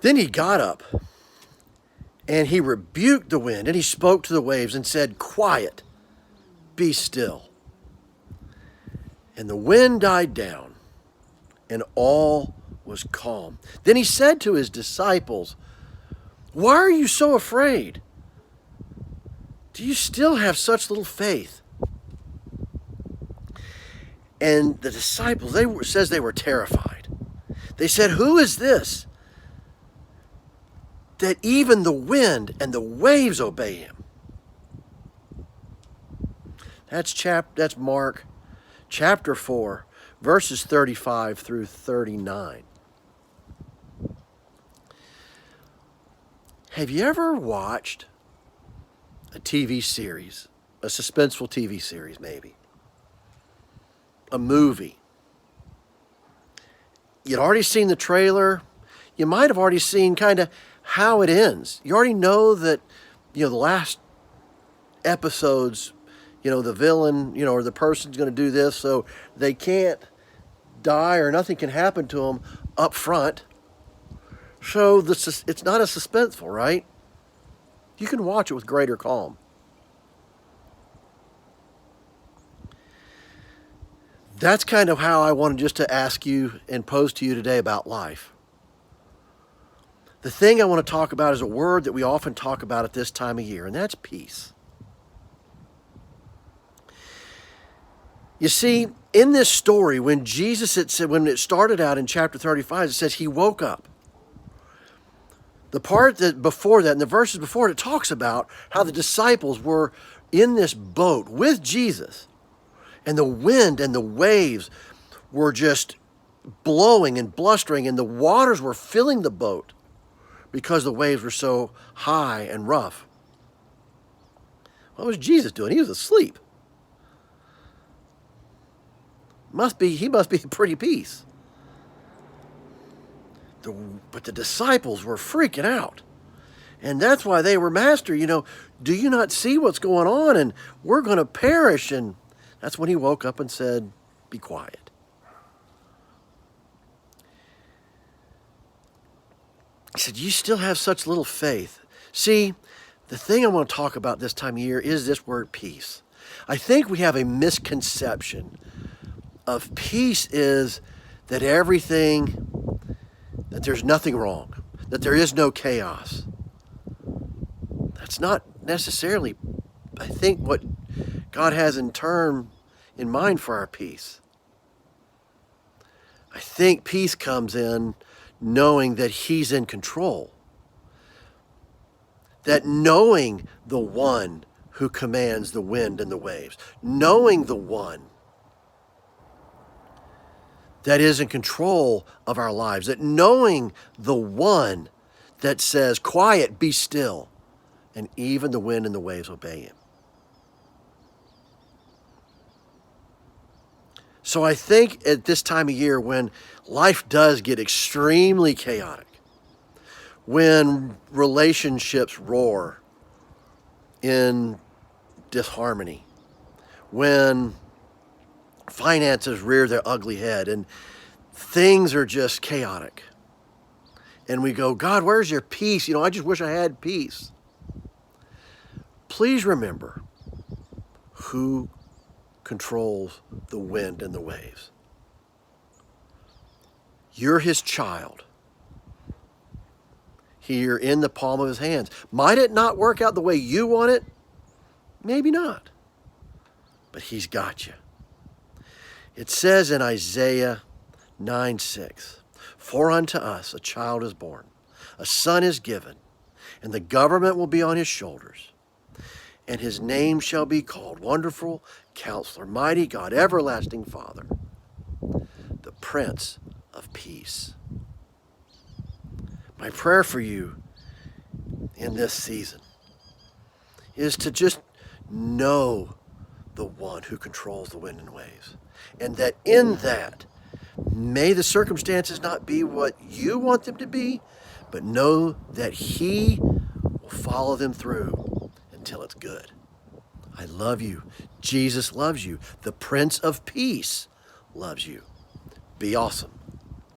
Then he got up and he rebuked the wind and he spoke to the waves and said, "Quiet, be still." And the wind died down and all was calm. Then he said to his disciples, "Why are you so afraid? Do you still have such little faith?" And the disciples, says they were terrified. They said, "Who is this that even the wind and the waves obey him?" That's Mark chapter 4, verses 35 through 39. Have you ever watched a TV series, a suspenseful TV series maybe, a movie? You'd already seen the trailer. You might have already seen kind of how it ends. You already know that, the last episodes, the villain, or the person's going to do this, so they can't die or nothing can happen to them up front. So it's not as suspenseful, right? You can watch it with greater calm. That's kind of how I wanted just to ask you and pose to you today about life. The thing I want to talk about is a word that we often talk about at this time of year, and that's peace. You see, in this story, when it started out in chapter 35, it says he woke up. The part that before that, and the verses before it, talks about how the disciples were in this boat with Jesus, and the wind and the waves were just blowing and blustering, and the waters were filling the boat because the waves were so high and rough. What was Jesus doing? He was asleep. He must be in pretty peace. But the disciples were freaking out. And that's why they were, "Master, do you not see what's going on? And we're going to perish." And that's when he woke up and said, "Be quiet." He said, "You still have such little faith." See, the thing I want to talk about this time of year is this word peace. I think we have a misconception of peace is that that there's nothing wrong, that there is no chaos. That's not necessarily, I think, what God has in mind for our peace. I think peace comes in knowing that he's in control. That knowing the one who commands the wind and the waves, knowing the one that is in control of our lives, that knowing the one that says, "Quiet, be still," and even the wind and the waves obey him. So I think at this time of year when life does get extremely chaotic, when relationships roar in disharmony, when finances rear their ugly head and things are just chaotic, and we go, "God, where's your peace? I just wish I had peace." Please remember who controls the wind and the waves. You're his child. Here in the palm of his hands. Might it not work out the way you want it? Maybe not. But he's got you. It says in Isaiah 9:6, "For unto us a child is born, a son is given, and the government will be on his shoulders. And his name shall be called Wonderful Counselor, Mighty God, Everlasting Father, the Prince of Peace." My prayer for you in this season is to just know the one who controls the wind and waves. And that in that, may the circumstances not be what you want them to be, but know that he will follow them through until it's good. I love you. Jesus loves you. The Prince of Peace loves you. Be awesome.